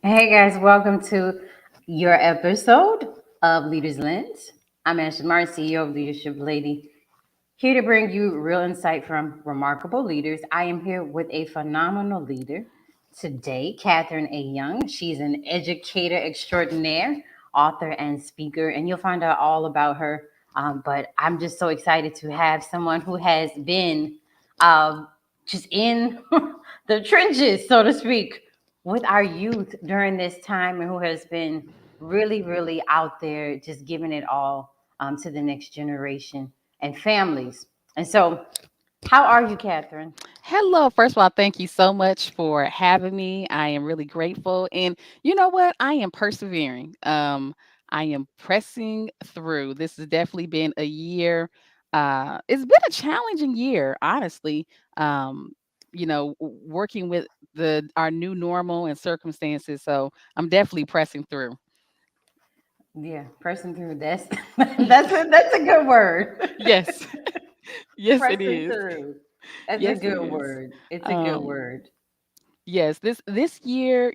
Hey guys, welcome to your episode of Leaders Lens. I'm Ashley Martin, CEO of Leadership Lady, here to bring you real insight from remarkable leaders. I am here with a phenomenal leader today, Katherine A. Young. She's an educator extraordinaire, author, and speaker, and you'll find out all about her. But I'm just so excited to have someone who has been um, just in the trenches, so to speak, with our youth during this time and who has been really, really out there just giving it all to the next generation and families. And so, how are you, Catherine? Hello. First of all, thank you so much for having me. I am really grateful. And you know what? I am persevering. I am pressing through. This has definitely been a year. It's been a challenging year, honestly. Um, working with the our new normal and circumstances. So I'm definitely pressing through. Yeah, pressing through. That's a good word. Yes. Yes, it Pressing is. through. That's a Yes, it good is. word. It's a good Um, word. Yes, this year,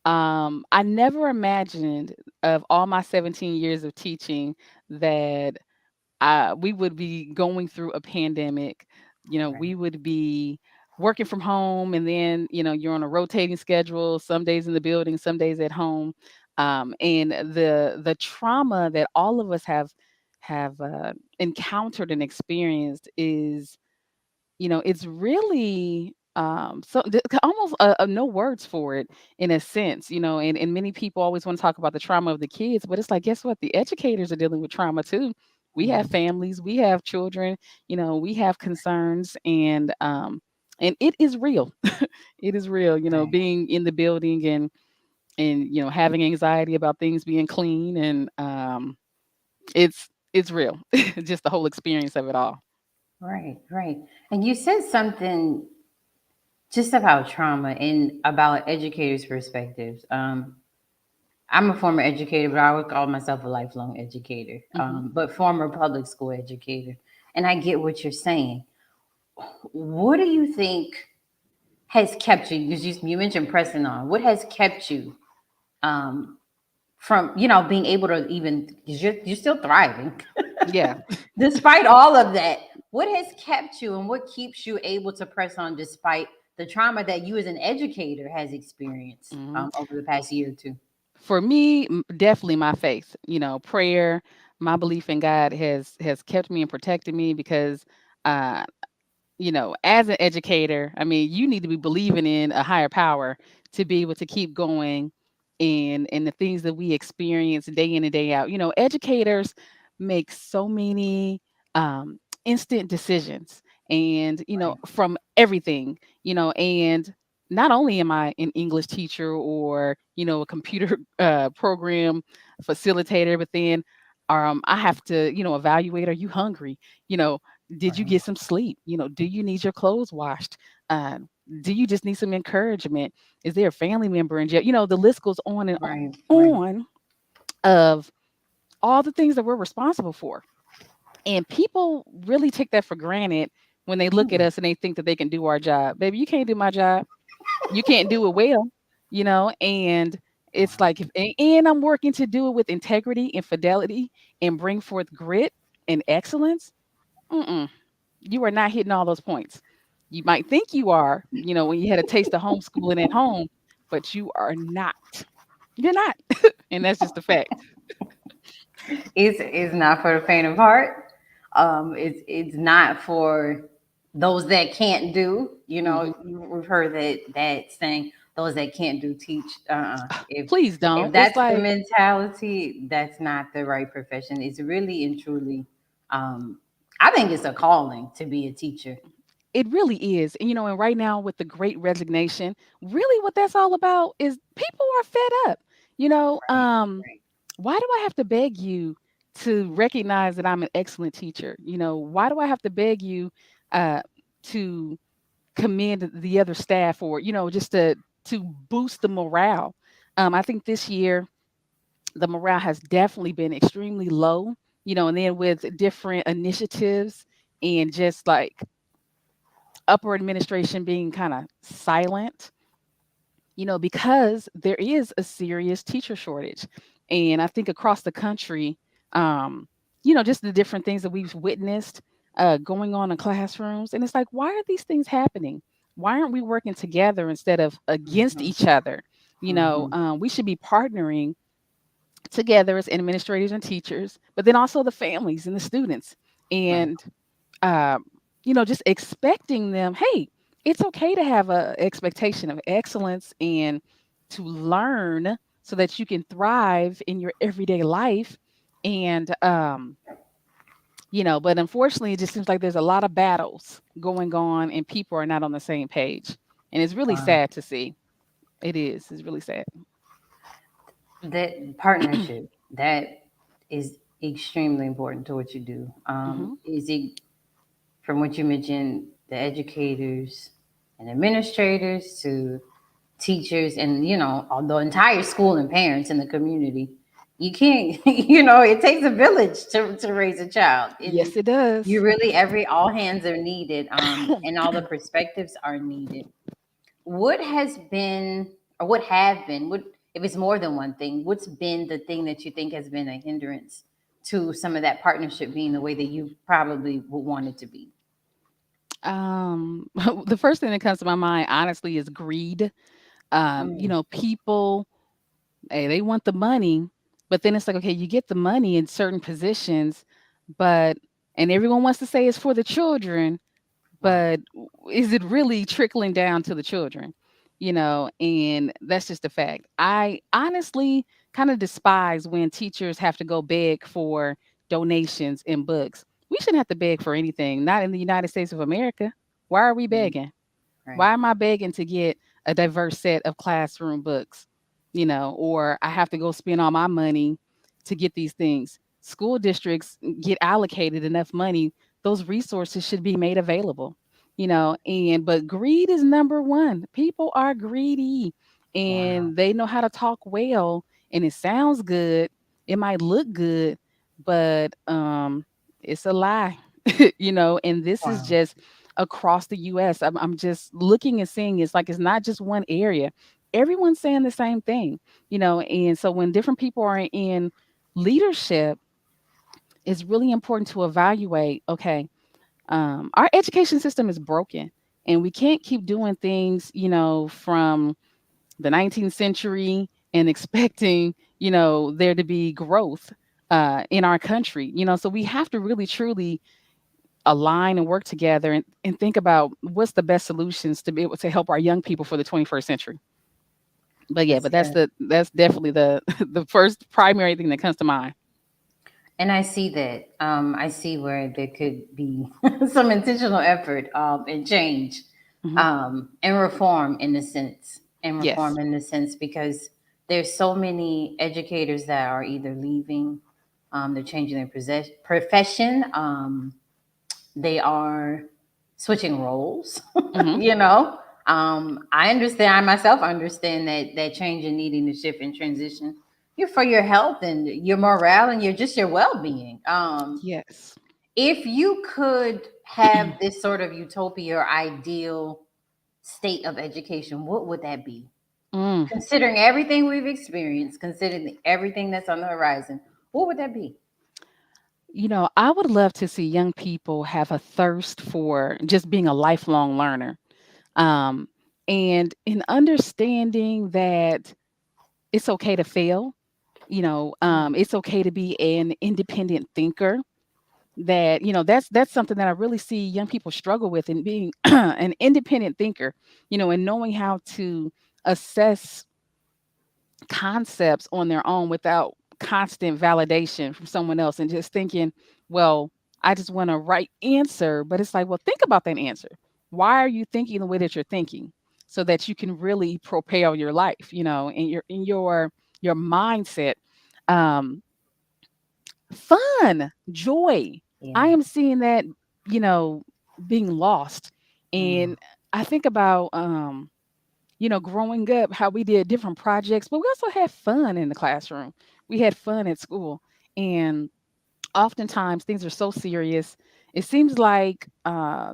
I never imagined of all my 17 years of teaching that we would be going through a pandemic. Right. We would be working from home, and then you're on a rotating schedule. Some days in the building, some days at home, and the trauma that all of us have encountered and experienced is it's really almost no words for it in a sense, and many people always want to talk about the trauma of the kids, but it's like, guess what? The educators are dealing with trauma too. We Yeah. have families, we have children, we have concerns, and it is real. It is real, Right. being in the building and having anxiety about things being clean, and it's real. Just the whole experience of it all. Right. Right. And you said something just about trauma and about educators' perspectives. I'm a former educator, but I would call myself a lifelong educator, Hmm. but former public school educator. And I get what you're saying. What do you think has kept you? Because you mentioned pressing on. What has kept you um, from being able to even because you're still thriving Yeah. despite all of that? What has kept you, and what keeps you able to press on despite the trauma that you as an educator has experienced over the past year or two? For me, definitely my faith, prayer, my belief in God has kept me and protected me because uh as an educator, I mean, you need to be believing in a higher power to be able to keep going and the things that we experience day in and day out. Educators make so many instant decisions, and Right. from everything, and not only am I an English teacher or a computer program facilitator, but then I have to evaluate, are you hungry? you know did you Right. get some sleep? Do you need your clothes washed? uh, do you just need some encouragement? Is there a family member in jail? The list goes on and Right. Right. on of all the things that we're responsible for. And people really take that for granted when they look at Hmm. us and they think that they can do our job. Baby, you can't do my job. You can't do it well, and it's Wow. like, and I'm working to do it with integrity and fidelity and bring forth grit and excellence. Mm-mm, you are not hitting all those points. You might think you are, when you had a taste of homeschooling at home, but you are not. You're not. And that's just a fact. It's not for the faint of heart. It's not for those that can't do. Hmm. We've heard that saying, those that can't do teach. If Please don't. It's that's the like, mentality, that's not the right profession. It's really and truly, um, I think it's a calling to be a teacher. it really is. And right now with the great resignation, really what that's all about is people are fed up. You know, Right. um, Right. why do I have to beg you to recognize that I'm an excellent teacher? Why do I have to beg you uh, to commend the other staff, or just to boost the morale? I think this year the morale has definitely been extremely low. And then with different initiatives and just like upper administration being kind of silent, because there is a serious teacher shortage. And I think across the country, um, just the different things that we've witnessed going on in classrooms. And it's like, why are these things happening? Why aren't we working together instead of against Hmm. each other? Hmm. We should be partnering together as administrators and teachers, but then also the families and the students. Right. And um, just expecting them, hey, it's okay to have a expectation of excellence and to learn so that you can thrive in your everyday life. And but unfortunately it just seems like there's a lot of battles going on and people are not on the same page. And it's really Wow. sad to see. It is. It's really sad. That partnership, that is extremely important to what you do. Hmm. Is it from what you mentioned, the educators and administrators to teachers and the entire school and parents in the community. You can't it takes a village to raise a child, and Yes, it you does. really every all hands are needed, and all the perspectives are needed. What has been, or what have been, what, if it's more than one thing, what's been the thing that you think has been a hindrance to some of that partnership being the way that you probably would want it to be? the first thing that comes to my mind honestly is greed. Mm, People, hey, they want the money, but then it's like, okay, you get the money in certain positions, but and everyone wants to say it's for the children, wow. but is it really trickling down to the children? And that's just a fact. I honestly kind of despise when teachers have to go beg for donations in books. We shouldn't have to beg for anything, not in the United States of America. Why are we Mm, begging? right. Why am I begging to get a diverse set of classroom books? Or I have to go spend all my money to get these things. School districts get allocated enough money, those resources should be made available. And but greed is number one. People are greedy Wow. and they know how to talk well and it sounds good. It might look good, but it's a lie. And this is Wow. just across the US. I'm just looking and seeing it's not just one area. Everyone's saying the same thing, and so when different people are in leadership, it's really important to evaluate, okay, our education system is broken and we can't keep doing things, from the 19th century and expecting, there to be growth in our country, so we have to really truly align and work together and think about what's the best solutions to be able to help our young people for the 21st century. But yeah, That's but that's good. that's definitely the the first primary thing that comes to mind. And I see that. I see where there could be some intentional effort, and change, Hmm. and reform in the sense, Yes. because there's so many educators that are either leaving, they're changing their profession, they are switching roles. Hmm. you know, I understand. I myself understand that change and needing to shift and transition. You're for your health and your morale and your well being. Yes. If you could have this sort of utopia or ideal state of education, what would that be? Mm. Considering everything we've experienced, considering everything that's on the horizon, what would that be? I would love to see young people have a thirst for just being a lifelong learner. Um, and in understanding that it's okay to fail, it's okay to be an independent thinker. That that's something that I really see young people struggle with in being an independent thinker, and knowing how to assess concepts on their own without constant validation from someone else and just thinking, well, I just want a right answer. But it's like, well, think about that answer. Why are you thinking the way that you're thinking? So that you can really propel your life, and your mindset. Um, Fun, joy. I Yeah. am seeing that, you know, being lost. Mm. And I think about growing up, how we did different projects, but we also had fun in the classroom. We had fun at school. And oftentimes things are so serious. It seems like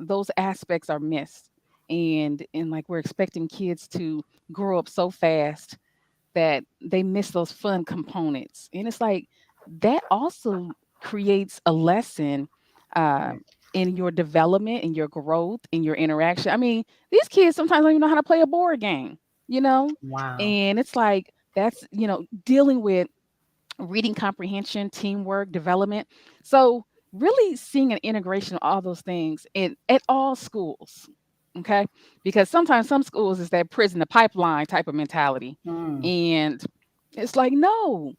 those aspects are missed. and like we're expecting kids to grow up so fast that they miss those fun components. And it's like that also creates a lesson uh, Right. in your development, in your growth, in your interaction. I mean, these kids sometimes don't even know how to play a board game, you know? Wow. And it's like that's, dealing with reading comprehension, teamwork, development. So, really seeing an integration of all those things in at all schools. Okay? Because sometimes some schools is that prison the pipeline type of mentality. Mm, And it's like, no,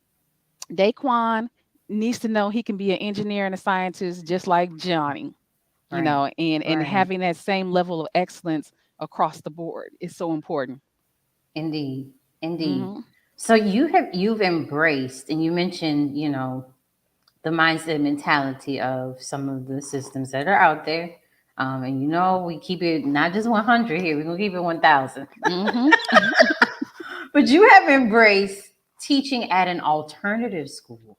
Daquan needs to know he can be an engineer and a scientist just like Johnny, right. and Right. having that same level of excellence across the board is so important. Indeed. Indeed. Hmm. So you've embraced, and you mentioned, the mindset mentality of some of the systems that are out there. And we keep it not just 100 here, we're going to keep it 1,000. Hmm. But you have embraced teaching at an alternative school,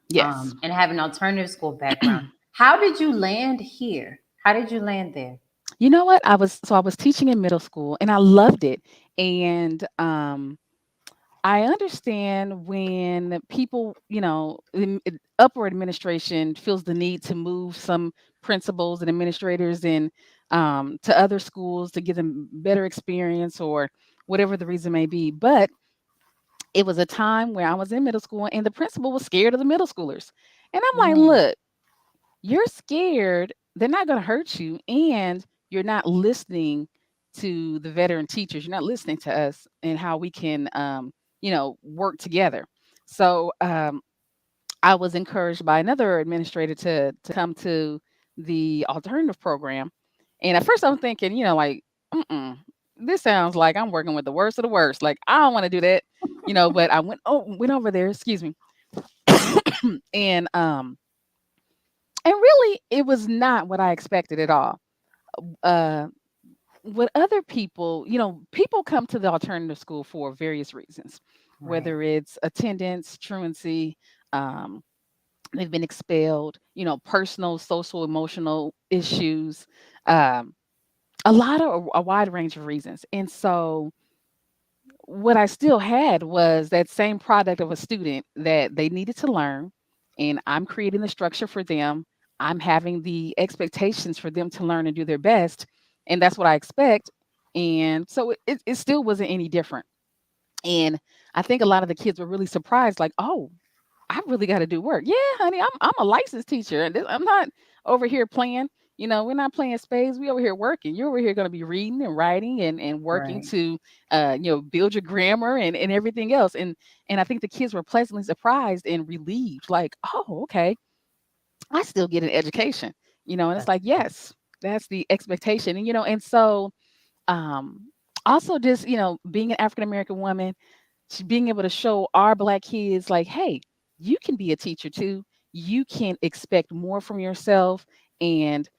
Yes. and have an alternative school background. How did you land here? How did you land there? You know what? I was teaching in middle school and I loved it. And I understand when people, upper administration feels the need to move some principals and administrators in to other schools to give them better experience or whatever the reason may be. But it was a time where I was in middle school and the principal was scared of the middle schoolers. And I'm like, Mm, look, you're scared, they're not going to hurt you, and you're not listening to the veteran teachers. You're not listening to us and how we can, work together. So I was encouraged by another administrator to come to the alternative program, and at first I'm thinking, like, mm this sounds like I'm working with the worst of the worst. Like I don't want to do that, But I went over there. Excuse me, and and really, it was not what I expected at all. Uh, what other people, people come to the alternative school for various reasons, right. whether it's attendance, truancy, um, they've been expelled, personal, social, emotional issues, um, a wide range of reasons. And so, what I still had was that same product of a student that they needed to learn, and I'm creating the structure for them. I'm having the expectations for them to learn and do their best, and that's what I expect. And so it still wasn't any different. And I think a lot of the kids were really surprised, like, oh, I really got to do work. Yeah, honey, I'm a licensed teacher, and I'm not over here playing. We're not playing spades. We over here working. You're over here going to be reading and writing and working Right. to, build your grammar and everything else. And I think the kids were pleasantly surprised and relieved, like, oh, okay, I still get an education. And it's That's like, good. yes, that's the expectation. And so um, also just being an African American woman, being able to show our black kids like, hey, you can be a teacher too. You can expect more from yourself. And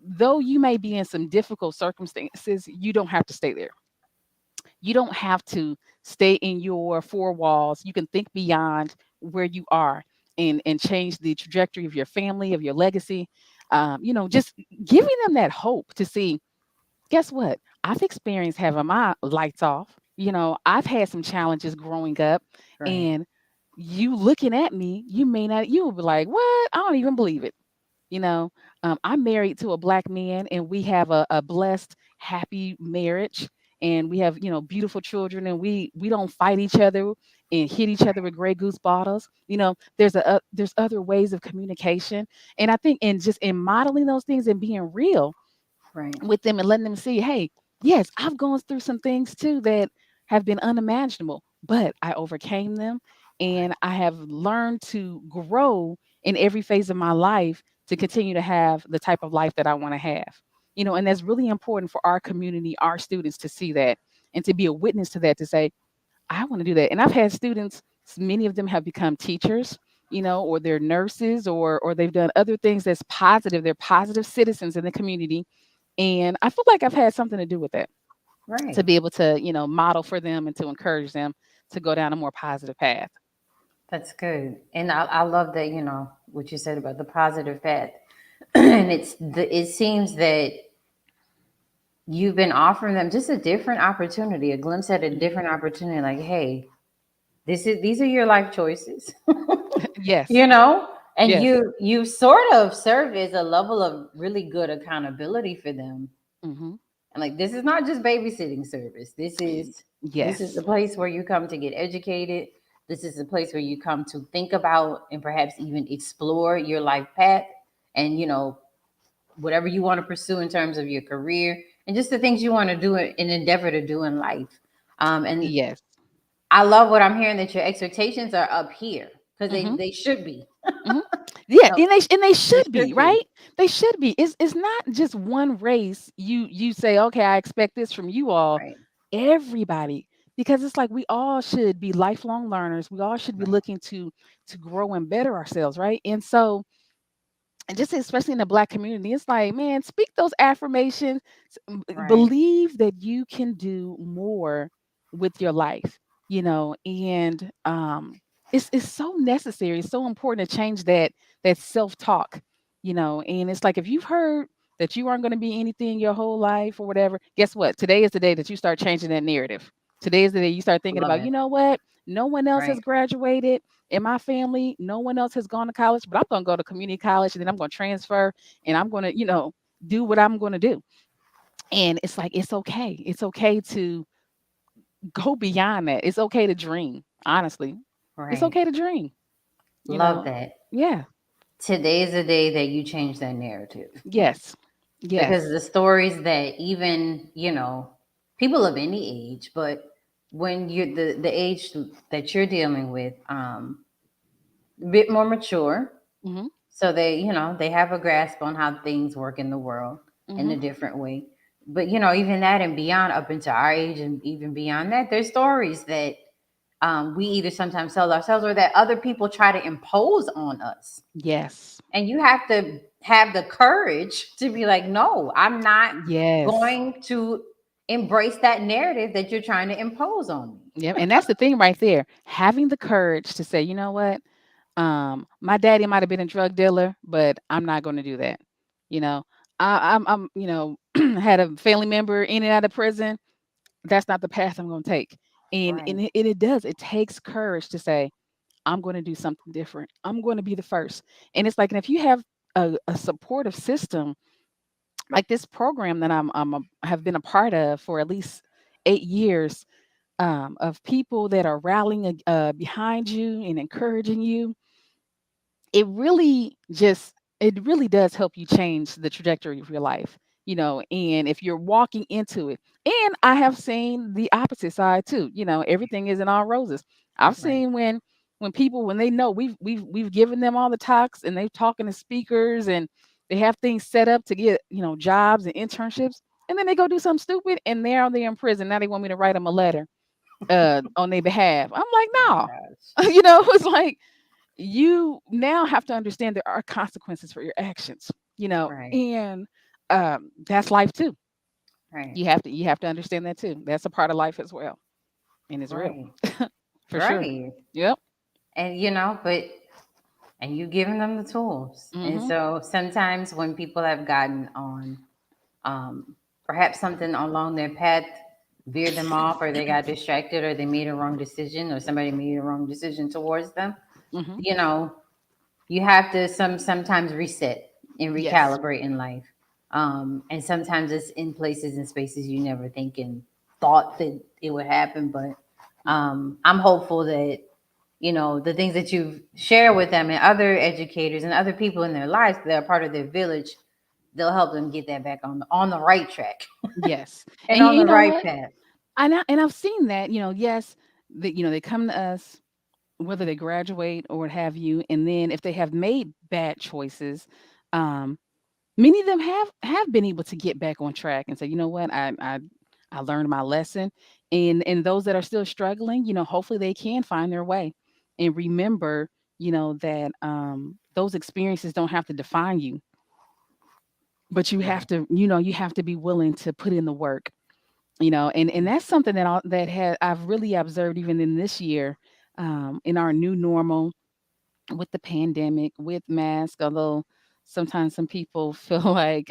though you may be in some difficult circumstances, you don't have to stay there. You don't have to stay in your four walls. You can think beyond where you are and change the trajectory of your family, of your legacy. Just giving them that hope to see, guess what? I've experienced having my lights off. I've had some challenges growing up, Right. and you looking at me, you will be like, what? I don't even believe it. You know, I'm married to a black man, and we have a blessed, happy marriage, and we have beautiful children, and we don't fight each other and hit each other with Grey Goose bottles. There's other ways of communication, and I think in just in modeling those things and being real Right. with them and letting them see, hey, yes, I've gone through some things too that have been unimaginable, but I overcame them and Right. I have learned to grow in every phase of my life to continue to have the type of life that I want to have. And that's really important for our community, our students to see that and to be a witness to that, to say, I want to do that. And I've had students, many of them have become teachers, or they're nurses or they've done other things that's positive. They're positive citizens in the community, and I feel like I've had something to do with that, to Right. be able to, model for them and to encourage them to go down a more positive path. That's good. And I love that, what you said about the positive path. And it seems that you've been offering them just a different opportunity, a glimpse at a Mhm. different opportunity. Like, hey, these are your life choices, Yes. you know. And Yes. you sort of serve as a level of really good accountability for them. Mhm. And like, this is not just babysitting service. This is the Yes. place where you come to get educated. This is the place where you come to think about and perhaps even explore your life path, and whatever you want to pursue in terms of your career, and just the things you want to do and endeavor to do in life. And Yes. I love what I'm hearing, that your expectations are up here, because they Mhm. they should be. Mhm. Yeah, No, and they they should be, should be. right? They should be. It's not just one race. You say, okay, I expect this from you all, Right, everybody, because it's like we all should be lifelong learners. We all should be right, looking to grow and better ourselves, right? And so, and just especially in the Black community, it's like, man, speak those affirmations. right, Believe that you can do more with your life, and it's so necessary, it's so important to change that self-talk, and it's like if you've heard that you aren't going to be anything your whole life or whatever, guess what? Today is the day that you start changing that narrative. Today is the day you start thinking love about, it. what? No one else has Right, graduated in my family, no one else has gone to college, but I'm going to go to community college and then I'm going to transfer and I'm going to, do what I'm going to do. And it's like, it's okay. It's okay to go beyond that. It's okay to dream, honestly. It's right. okay to dream, you Love know. that. Yeah. Today is the day that you change that narrative. Yes. Because Yes. the stories that, even people of any age, but when you're the age that you're dealing with, a bit more mature, Mhm. so they have a grasp on how things work in the world in a Mhm. different way. But even that and beyond, up into our age and even beyond that, there's stories that we either sometimes tell ourselves, or that other people try to impose on us. Yes. And you have to have the courage to be like, no, I'm not Yes. going to embrace that narrative that you're trying to impose on me. Yep. And that's the thing right there. Having the courage to say, you know what? My daddy might have been a drug dealer, but I'm not going to do that. You know, I'm had a family member in and out of prison. That's not the path I'm going to take. And Right, it does. It takes courage to say, I'm going to do something different. I'm going to be the first. And it's like, and if you have a supportive system like this program that have been a part of for at least 8 years, of people that are rallying behind you and encouraging you, it really does help you change the trajectory of your life, and if you're walking into it. And I have seen the opposite side too. Everything isn't all roses. I've right. seen when people, when they know we've given them all the talks and they're talking to speakers and they have things set up to get, jobs and internships, and then they go do something stupid and now they're in prison. Now they want me to write them a letter on their behalf. I'm like, Oh my no. gosh. It's like, you now have to understand there are consequences for your actions, Right, and that's life too. right, You have to understand that too. That's a part of life as well, and it's real right, for sure. right. Yep. And you giving them the tools. And Mhm. so sometimes when people have gotten on, perhaps something along their path veered them off, or they got distracted, or they made a wrong decision, or somebody made a wrong decision towards them, Mhm. you know you have to sometimes reset and Yes. recalibrate in life. And sometimes it's in places and spaces you never think and thought that it would happen. But I'm hopeful that the things that you've shared with them and other educators and other people in their lives that are part of their village, they'll help them get that back on the right track Yes. and And on you the know right what? path. And I've seen that. Yes, they come to us, whether they graduate or what have you, and then if they have made bad choices, um, many of them have been able to get back on track and say, you know what, I learned my lesson. And those that are still struggling, hopefully they can find their way and remember, that those experiences don't have to define you, but Right, you have to be willing to put in the work, and that's something I've really observed even in this year, in our new normal with the pandemic, with masks, although sometimes some people feel like,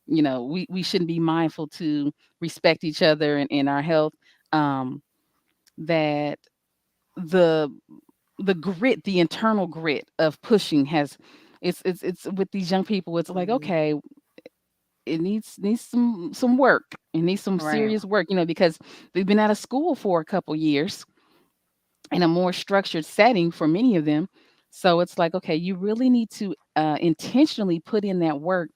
we shouldn't be mindful to respect each other and our health. um that the the grit, the internal grit of pushing has, it's with these young people, it's like, Mhm. okay, it needs some work. It needs some Right. serious work, because they've been out of school for a couple years in a more structured setting for many of them. So it's like, okay, you really need to intentionally put in that work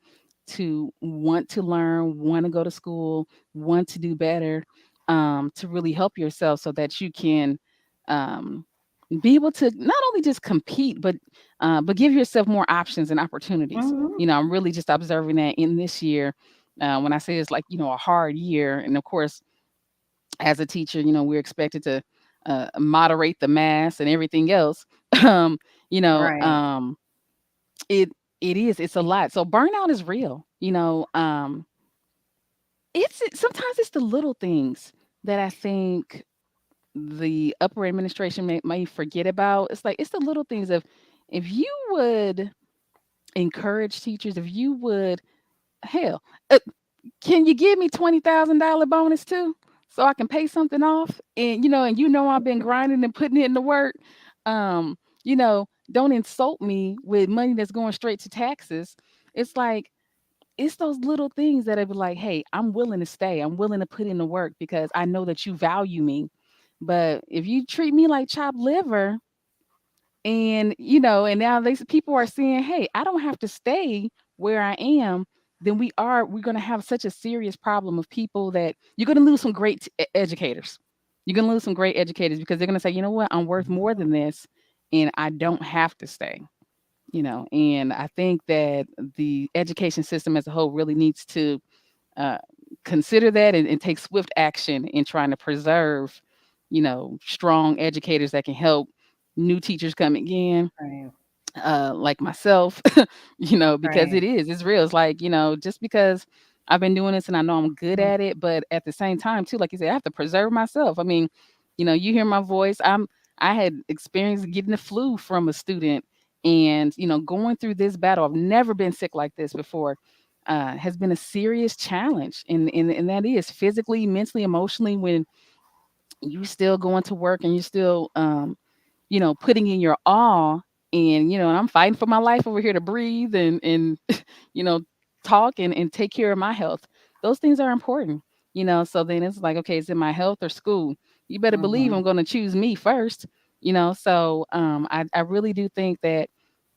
to want to learn, want to go to school, want to do better, to really help yourself so that you can um, be able to not only just compete, but give yourself more options and opportunities. Hmm. I'm really just observing that in this year. When I say it's like, a hard year, and of course, as a teacher, we're expected to moderate the mass and everything else. um, you know, Right. um, it it's a lot. So burnout is real. Sometimes it's the little things that I think the upper administration may forget about. It's like, it's the little things of, if you would encourage teachers, if you would, hell, can you give me $20,000 bonus too, so I can pay something off? And I've been grinding and putting in the work. Don't insult me with money that's going straight to taxes. It's like, it's those little things that I be like, hey, I'm willing to stay. I'm willing to put in the work because I know that you value me. But if you treat me like chopped liver, and now people are saying, hey, I don't have to stay where I am, then we're going to have such a serious problem of people, that you're going to lose some great educators. You're going to lose some great educators because they're going to say, you know what, I'm worth more than this, and I don't have to stay. And I think that the education system as a whole really needs to uh, consider that, and take swift action in trying to preserve, strong educators that can help new teachers coming in, Right. like myself, because Right. it's real. It's like, just because I've been doing this and I know I'm good Mm. at it, but at the same time, too, like you said, I have to preserve myself. I mean, you hear my voice. I had experienced getting the flu from a student, and going through this battle. I've never been sick like this before. Has been a serious challenge, and that is physically, mentally, emotionally, when you still going to work and you still putting in your all, and I'm fighting for my life over here to breathe and you know, talk and take care of my health. Those things are important. So then it's like, okay, is it my health or school? You better believe I'm Mhm. going to choose me first. So I really do think that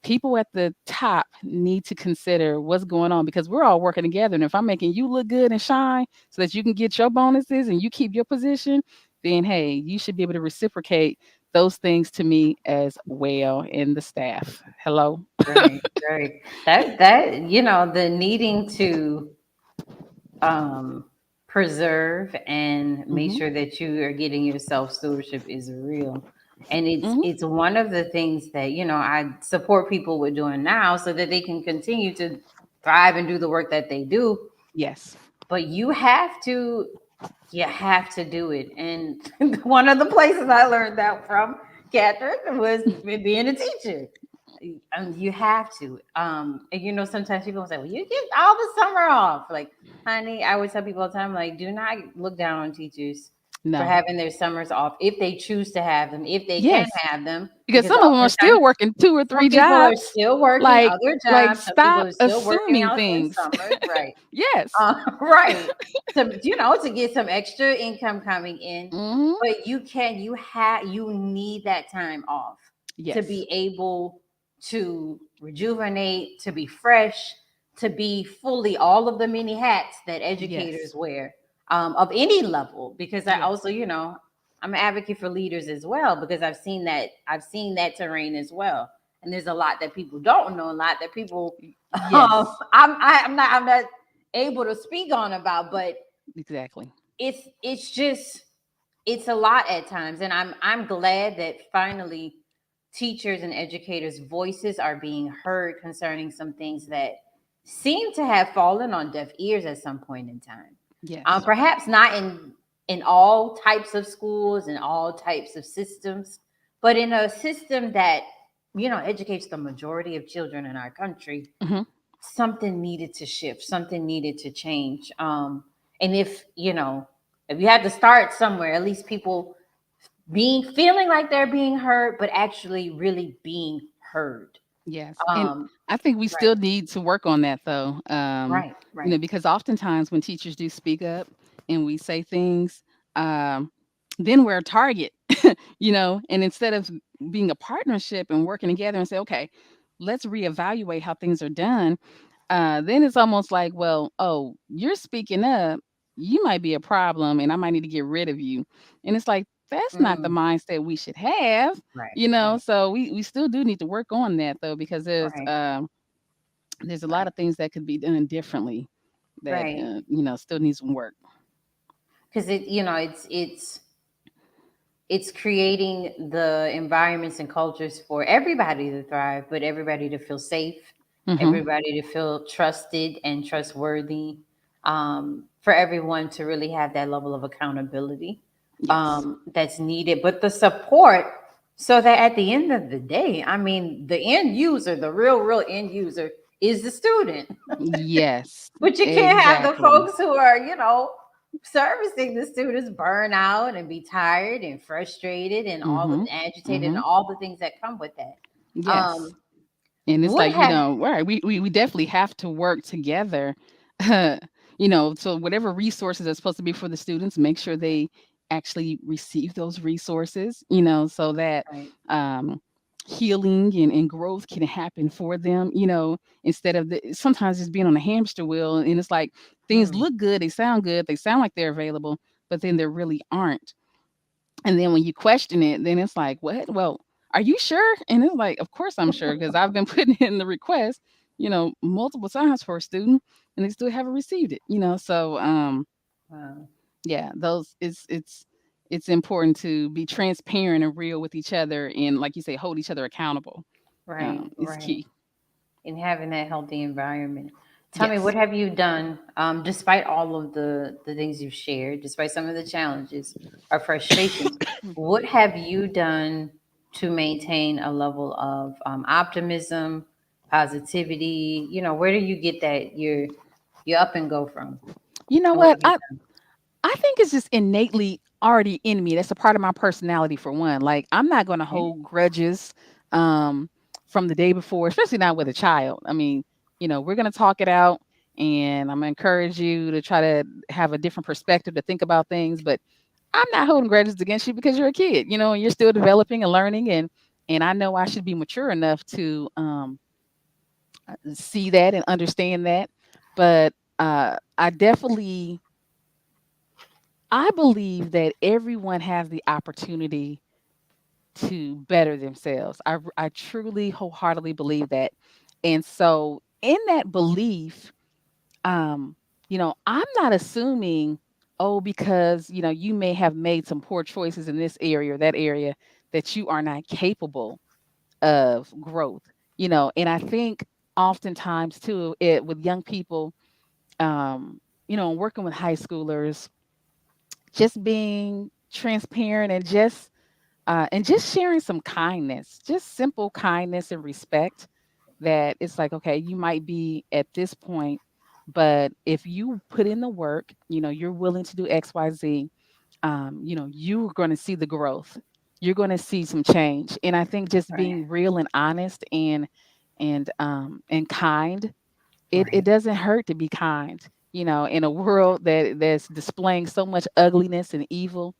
people at the top need to consider what's going on, because we're all working together. And if I'm making you look good and shine so that you can get your bonuses and you keep your position, then hey, you should be able to reciprocate those things to me as well in the staff. Hello? Right. Right. That the needing to um preserve and make Mhm. sure that you are getting your self stewardship is real. And it's Mhm. it's one of the things that I support people with doing now so that they can continue to thrive and do the work that they do. Yes. But you have to do it. And one of the places I learned that from, Catherine, was being a teacher. You have to. And sometimes people say, well, you get all the summer off. Like, honey, I would tell people all the time, like, do not look down on teachers for No. having their summers off if they choose to have them, if they can Yes. have them, Because because some of them are oftentimes still working 2 or some 3 people are jobs. still working Like other like jobs. Some people stop are still working assuming out in things. summers, right? Yes. Right. To get some extra income coming in. Mhm. But you need that time off to Yes. be able to rejuvenate, to be fresh, to be fully all of the many hats that educators Yes. wear, of any level. Because I Yes. also, I'm an advocate for leaders as well, because I've seen that terrain as well. And there's a lot that people don't know, a lot that people Yes. I'm not able to speak on about, but Exactly. it's a lot at times. And I'm glad that finally teachers and educators voices are being heard concerning some things that seem to have fallen on deaf ears at some point in time. Yes. Perhaps not in all types of schools and all types of systems, but in a system that educates the majority of children in our country. Mhm. something needed to shift, something needed to change. And if if you had to start somewhere, at least people being feeling like they're being heard, but actually really being heard. Yes, and Um, I think we right, still need to work on that though. right, right. Because oftentimes when teachers do speak up and we say things, um, then we're a target, and instead of being a partnership and working together and say, okay, let's reevaluate how things are done, then it's almost like, well, oh, you're speaking up, you might be a problem and I might need to get rid of you. And it's like, that's not the Mm, mindset we should have, right, right, so we still do need to work on that though, because right, there's a lot right, of things that could be done differently that right. still needs some work. Because it's creating the environments and cultures for everybody to thrive, but everybody to feel safe, Hmm. everybody to feel trusted and trustworthy, for everyone to really have that level of accountability Yes. that's needed, but the support so that at the end of the day, I mean, the end user, the real end user is the student. Yes, But you can't have the exactly. folks who are, servicing the students burn out and be tired and frustrated and all the Hmm. agitated and Hmm. all the things that come with that. Yes. Um, And it's what like, have right, we definitely have to work together. So whatever resources are supposed to be for the students, make sure they actually receive those resources, so that right? um, healing and growth can happen for them, instead of sometimes just being on a hamster wheel. And it's like things Mm, look good, they sound like they're available, but then they really aren't. And then when you question it, then it's like, "What? Well, are you sure?" And it's like, "Of course I'm sure because I've been putting in the request, multiple times for a student, and they still haven't received it." So wow. yeah, those it's important to be transparent and real with each other, and like you say, hold each other accountable. Right, Is right. key. And having that healthy environment. Tell me, what Yes. have you done, despite all of the things you've shared, despite some of the challenges or frustrations? What have you done to maintain a level of optimism, positivity? Where do you get that you're up and go from? You know And what what? have you I think it's just innately already in me. That's a part of my personality for one. Like I'm not going to done? hold grudges um from the day before, especially not with a child. I mean, we're going to talk it out, and I'm going to encourage you to try to have a different perspective to think about things, but I'm not holding grudges against you because you're a kid, and you're still developing and learning, and I know I should be mature enough to see that and understand that. But I definitely I believe that everyone has the opportunity to better themselves. I truly wholeheartedly believe that. And so in that belief, I'm not assuming, oh, because, you may have made some poor choices in this area or that area, that you are not capable of growth. And I think oftentimes too, with young people, working with high schoolers, just being transparent and just sharing some kindness, just simple kindness and respect, that it's like, okay, you might be at this point, but if you put in the work, you're willing to do XYZ, you're going to see the growth, you're going to see some change. And I think just Right, being real and honest and kind, it right, doesn't hurt to be kind. In a world that's displaying so much ugliness and evil,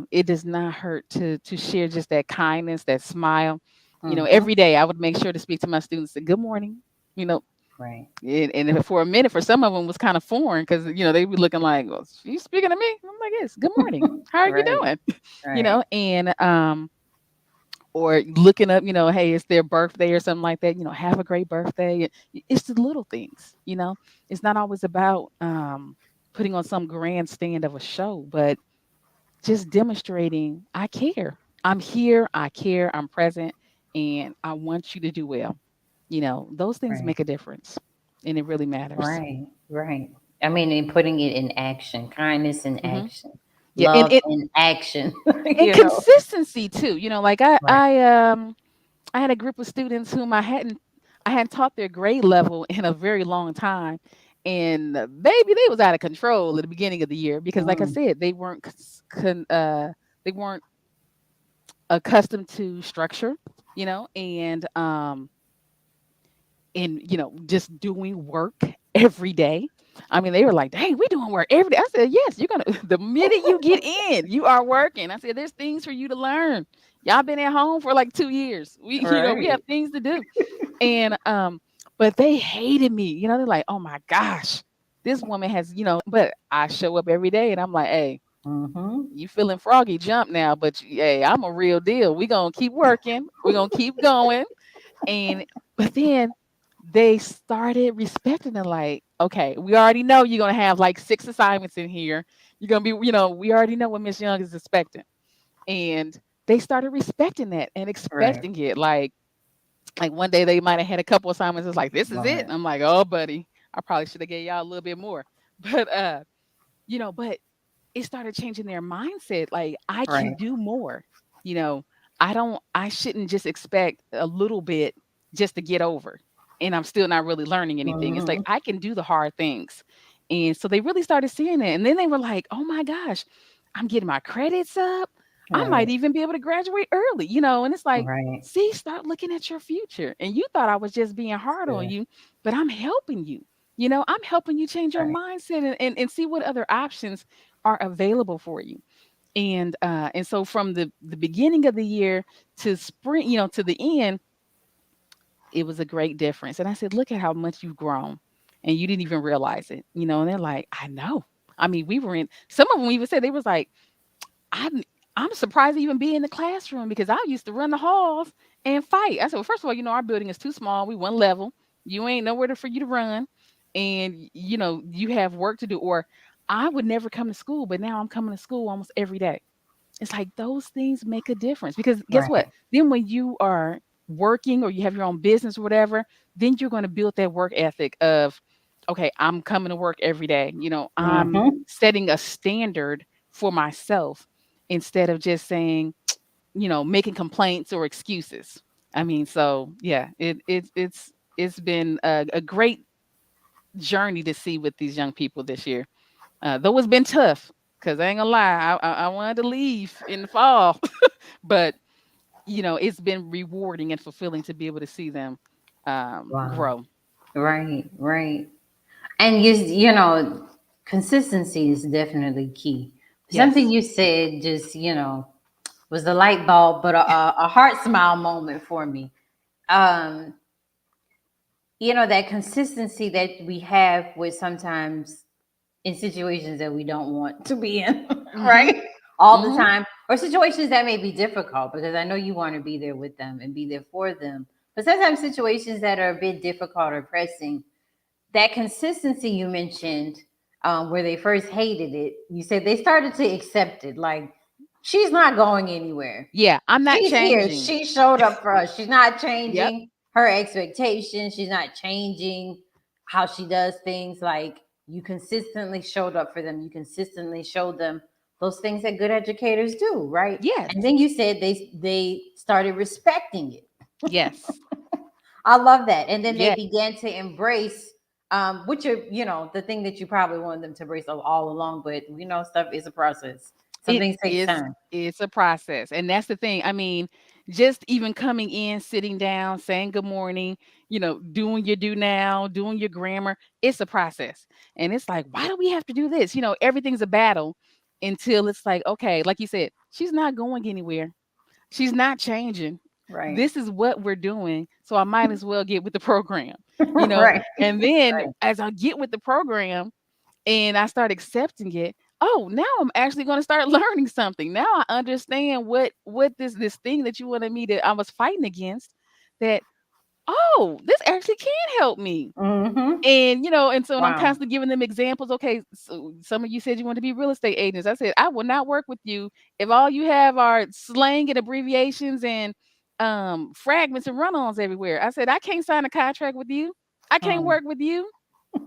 it does not hurt to share just that kindness, that smile. mm-hmm, Every day I would make sure to speak to my students, say good morning. You know, right, and for a minute, for some of them, was kind of foreign because they be looking like, "Well, you speaking to me?" I'm like, "Yes, good morning. How are you right, doing?" right, And or looking up, hey, it's their birthday or something like that, have a great birthday. It's the little things, it's not always about putting on some grandstand of a show, but just demonstrating I care. I'm here, I care, I'm present, and I want you to do well. Those things right, make a difference, and it really matters. right, right. I mean, in putting it in action, kindness in Hmm. action, Yeah, and love it in action, and you know. consistency too. Like Right. I had a group of students whom I hadn't taught their grade level in a very long time. And baby, they was out of control at the beginning of the year because, like I Mm, said, they weren't accustomed to structure, and just doing work every day. I mean, they were like, "Dang, we doing work every day." I said, "Yes, you're gonna." The minute you get in, you are working. I said, "There's things for you to learn. Y'all been at home for like 2 years. We have right, things to do." And but they hated me. They're like, "Oh my gosh, this woman has." But I show up every day, and I'm like, "Hey, mm-hmm, you feeling froggy? Jump now." But hey, I'm a real deal. We gonna keep working. We gonna keep going. And but then they started respecting it, like, okay, we already know you're gonna have like 6 assignments in here. You're gonna be, we already know what Miss Young is expecting. And they started respecting that and right, expecting it. Like one day they might have had a couple assignments. It's like, this is it. right, And I'm like, oh buddy, I probably should have gave y'all a little bit more. But but it started changing their mindset. Like, I can right, do more. You know, I shouldn't just expect a little bit just to get over. And I'm still not really learning anything. It's like mm-hmm, I can do the hard things. And so they really started seeing that. And then they were like, oh my gosh, I'm getting my credits up. I might right, even be able to graduate early, and it's like, right. see, start looking at your future. And you thought I was just being That's hard on good. you, but I'm helping you. I'm helping you change your Right, mindset and see what other options are available for you. And so from the beginning of the year to spring, to the end, it was a great difference. And I said, look at how much you've grown, and you didn't even realize it. And they're like, I know. I mean, we were in some of them even said, they was like, I'm I'm surprised to even be in the classroom because I used to run the halls and fight. I said, well, first of all, our building is too small. We one level. You ain't nowhere for you to run, and you have work to do. Or I would never come to school, but now I'm coming to school almost every day. It's like those things make a difference because guess what? right, Then when you are working or you have your own business or whatever, then you're going to build that work ethic of, okay, I'm coming to work every day. I'm mm-hmm, setting a standard for myself instead of just saying, making complaints or excuses. I mean, so yeah, it's been a great journey to see with these young people this year. Though it's been tough, because I ain't gonna lie, I wanted to leave in the fall, but it's been rewarding and fulfilling to be able to see them wow, grow. right, right. And consistency is definitely key. Something Yes. you said just, was the light bulb, but a heart smile moment for me. Um, that consistency that we have with sometimes in situations that we don't want to be in, Mhm. right? All the Mhm. time, or situations that may be difficult because I know you want to be there with them and be there for them. But sometimes situations that are a bit difficult or pressing, that consistency you mentioned, where they first hated it, you said they started to accept it. Like, she's not going anywhere. Yeah, I'm not She's here. changing. She showed up for us. She's not Yep. changing her expectations. She's not changing how she does things. Like, you consistently showed up for them. You consistently showed them those things that good educators do, right? Yes. And then you said they started respecting it. Yes. I love that. And then they Yeah. began to embrace, which are, the thing that you probably wanted them to embrace all along. But stuff is a process. Some It things takes is time. it's a process. And that's the thing. I mean, just even coming in, sitting down, saying good morning, doing your do now, doing your grammar, it's a process. And it's like, why do we have to do this? Everything's a battle until it's like, okay, like you said, she's not going anywhere. She's not changing. Right. This is what we're doing. So I might as well get with the program, Right. And then Right. as I get with the program, and I start accepting it. Oh, now I'm actually going to start learning something. Now I understand what this thing that you wanted me to I was fighting against, that oh, this actually can help me. Mm-hmm. And I'm Wow. constantly giving them examples. Okay, so some of you said you want to be real estate agents. I said I will not work with you if all you have are slang and abbreviations and fragments and run-ons everywhere. I said I can't sign a contract with you. I can't Um, work with you.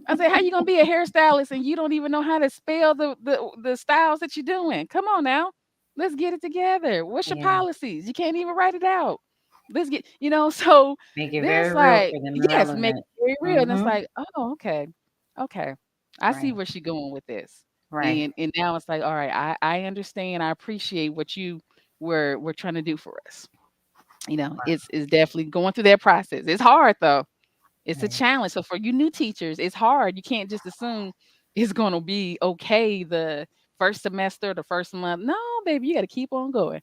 I said, how you gonna be a hairstylist and you don't even know how to spell the styles that you're doing? Come on now, let's get it together. What's your yeah. policies? You can't even write it out. Let's get, so Make it then it's very real like, for them and yes, make relevant. it very real. And it's Mm-hmm. like, oh, okay. Okay. I see Right. where she's going with this. Right. And now it's like, all right, I understand. I appreciate what you were trying to do for us. It's definitely going through that process. It's hard though. It's a Right. challenge. So for you new teachers, it's hard. You can't just assume it's going to be okay the first semester, the first month. No, baby, you got to keep on going.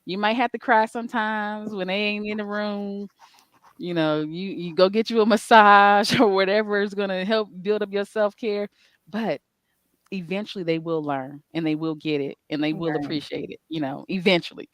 You might have to cry sometimes when they ain't in the room. You go get you a massage or whatever is going to help build up your self-care, but eventually they will learn and they will get it and they will Right. appreciate it, eventually.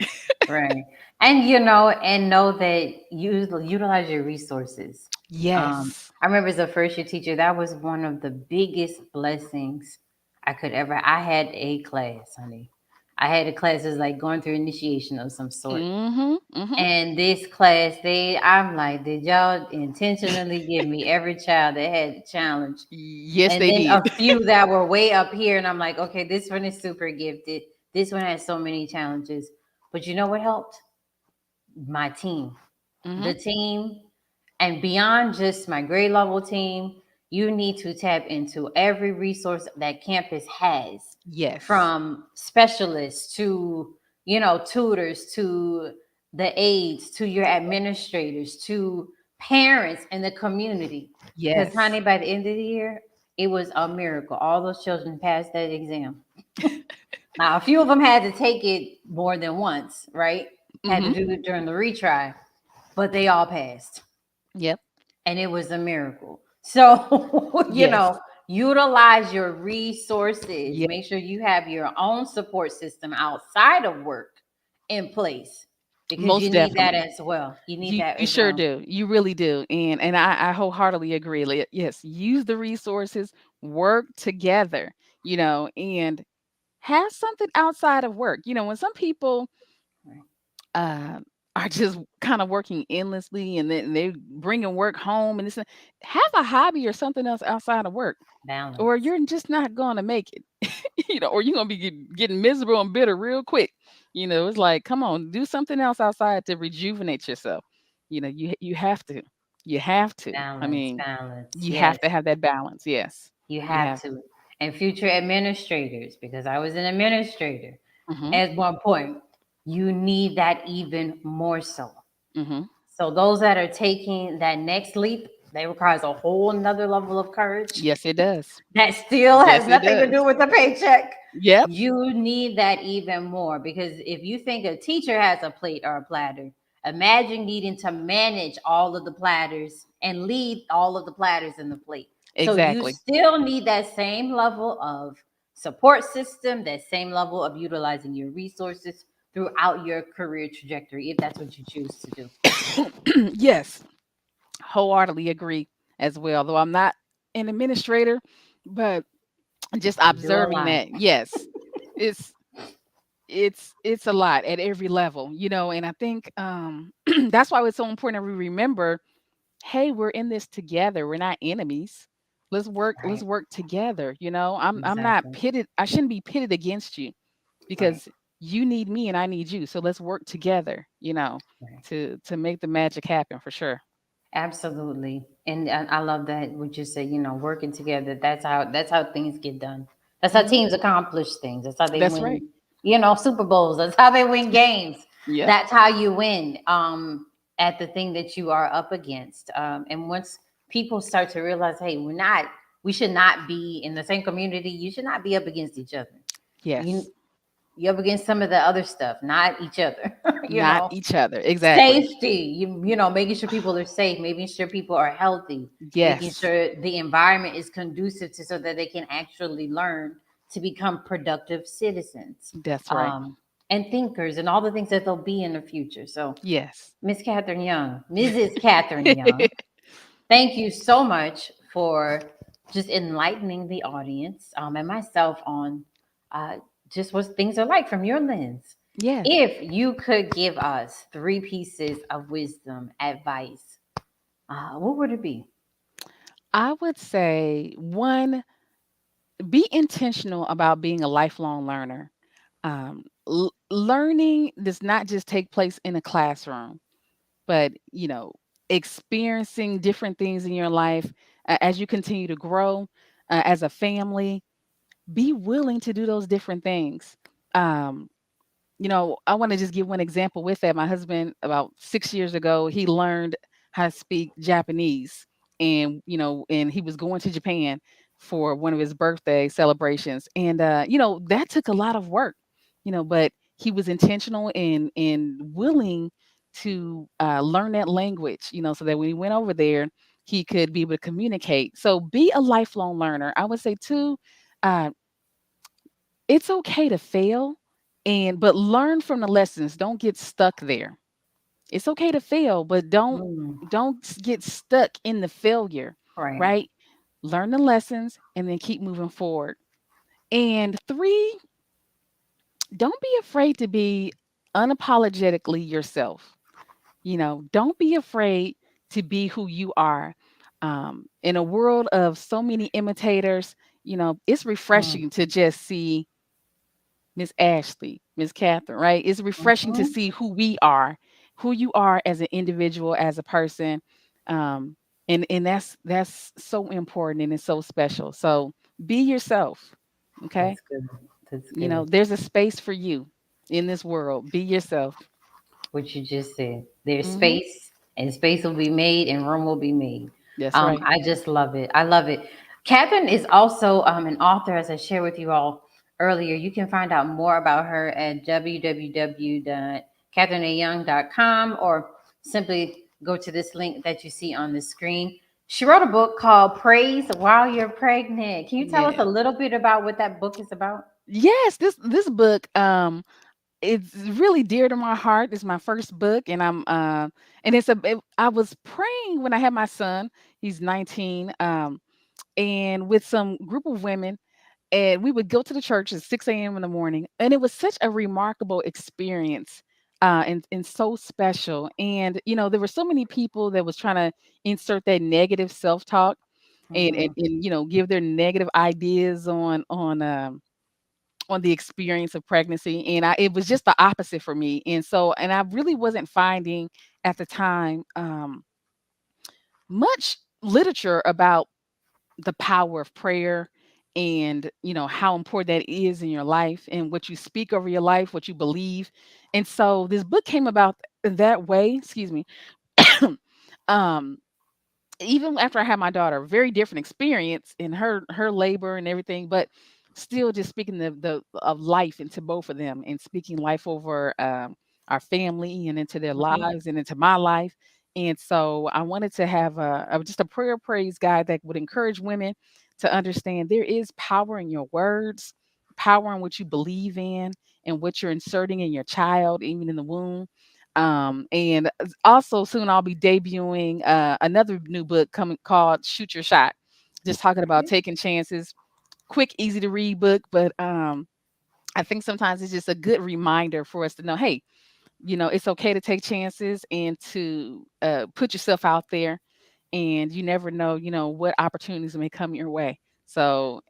Right. And and know that you utilize your resources. Yes. I remember as a first year teacher, that was one of the biggest blessings I could ever. I had a class, honey. I had a class that's like going through initiation of some sort. Mhm. Mhm. And this class, I'm like, did y'all intentionally give me every child that had the challenge? Yes, And they then did. a few that were way up here, and I'm like, okay, this one is super gifted. This one has so many challenges. But you know what helped? My team. Mhm. The team, and beyond just my grade level team, you need to tap into every resource that campus has, Yes. from specialists to, tutors, to the aides, to your administrators, to parents and the community. Because, Yes. honey, by the end of the year, it was a miracle. All those children passed that exam. Now, a few of them had to take it more than once, right? Had to Mhm. do it during the retry, but they all passed, Yep. and it was a miracle. So, Yes. utilize your resources. Yep. Make sure you have your own support system outside of work in place, because you Most need that definitely. as well. You need You that you as sure well. do. You really do. And I wholeheartedly agree. Yes, use the resources, work together, and have something outside of work. When some people Right. uh, are just kind of working endlessly and then they bringing work home and this, have a hobby or something else outside of work, or Balance. you're just not going to make it. Or you're going to be getting miserable and bitter real quick. It's like, come on, do something else outside to rejuvenate yourself. You have to. You have to. I Balance. mean, Balance. you have Yes. to have that balance. Yes. You You have have to. And future administrators, because I was an administrator to. Mhm. at one point, you need that even more so. Mhm. So those that are taking that next leap, they requires a whole nother level of courage Yes, it does. that still has Yes, it nothing to do does. with the paycheck. Yep. You need that even more, because if you think a teacher has a plate or a platter, imagine needing to manage all of the platters and lead all of the platters in the plate. So you Exactly. still need that same level of support system, that same level of utilizing your resources throughout your career trajectory, if that's what you choose to do. Yes. Wholeheartedly agree as well. Though I'm not an administrator, but just You do a observing lot. that, yes, it's it's a lot at every level, and I think that's why it's so important that we remember, hey, we're in this together. We're not enemies. Let's Right. work together. I'm not Exactly. pitted. I shouldn't be pitted against you Right. because you need me and I need you. So let's work together, Right. to make the magic happen for sure. Absolutely. And I love that what you say, working together. That's how things get done. That's how Hmm. teams accomplish things. That's how they That's right. win, Super Bowls. That's how they win games. Yep. That's how you win at the thing that you are up against. And once people start to realize, hey, we should not be in the same community. You should not be up against each other. You Yes. you're up against some of the other stuff, not each other. you Not know, each other. Exactly. Safety, making sure people are safe, making sure people are healthy, making Yes. sure the environment is conducive to, so that they can actually learn to become productive citizens, That's right. um, and thinkers, and all the things that they'll be in the future. So, Yes. Mrs. Catherine Young, thank you so much for just enlightening the audience, and myself on uh, just what things are like from your lens. Yes. If you could give us three pieces of wisdom, advice, what would it be? I would say one, be intentional about being a lifelong learner. Learning does not just take place in a classroom, but experiencing different things in your life as you continue to grow as a family, be willing to do those different things. Um, I want to just give one example with that. My husband, about 6 years ago, he learned how to speak Japanese, and he was going to Japan for one of his birthday celebrations, and that took a lot of work, but he was intentional and willing to learn that language, so that when he went over there, he could be able to communicate. So be a lifelong learner. I would say too, uh, it's okay to fail, but learn from the lessons. Don't get stuck there. It's okay to fail, but Mm, get stuck in the failure, right. right? Learn the lessons and then keep moving forward. And 3, don't be afraid to be unapologetically yourself. Don't be afraid to be who you are. In a world of so many imitators, it's Mm, refreshing to just see Miss Ashley, Miss Catherine, right? It's refreshing to mhm. see who you are as an individual, as a person. Um, and that's so important and it's so special. So be yourself. Okay. That's good. That's good. There's a space for you in this world. Be yourself. What you just said. There's Hmm. space, and space will be made, and room will be made. That's right. I just love it. I love it. Catherine is also an author, as I shared with you all earlier. You can find out more about her at www.catherineayoung.com or simply go to this link that you see on the screen. She wrote a book called Praise While You're Pregnant. Can you tell us Yeah. a little bit about what that book is about? Yes, this book it's really dear to my heart. It's my first book, and I was praying when I had my son. He's 19, and with some group of women, and we would go to the church at 6 a.m. in the morning, and it was such a remarkable experience, and so special. And there were so many people that was trying to insert that negative self talk Hmm. and give their negative ideas on the experience of pregnancy, and it was just the opposite for me. And I really wasn't finding at the time much literature about the power of prayer, and how important that is in your life and what you speak over your life, what you believe. And so this book came about that way. Excuse me. um Even after I had my daughter, very different experience in her labor and everything, but still just speaking the of life into both of them, and speaking life over our family and into their Hmm. lives and into my life. And so I wanted to have just a prayer praise guide that would encourage women to understand there is power in your words, power in what you believe in, and what you're inserting in your child, even in the womb. And also soon I'll be debuting another new book coming called Shoot Your Shot. Just talking about Okay. taking chances. Quick, easy to read book, but I think sometimes it's just a good reminder for us to know, hey, it's okay to take chances and to put yourself out there, and you never know, what opportunities may come your way. So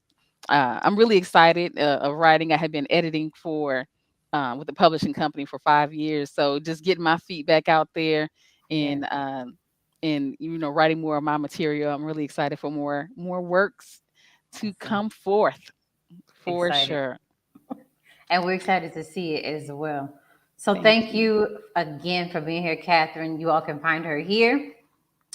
I'm really excited of writing. I had been editing for with a publishing company for 5 years, so just getting my feet back out there Yes. and writing more of my material. I'm really excited for more works to Awesome. come forth for Excited. sure. And we're excited to see it as well. So Thank thank you. you again for being here, Catherine. You all can find her here.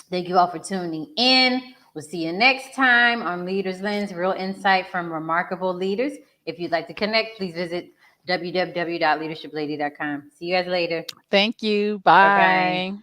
Thank you all for tuning in. We'll see you next time on Leaders Lens, real insight from remarkable leaders. If you'd like to connect, please visit www.leadershiplady.com. See you guys later. Thank you. Bye bye. Bye.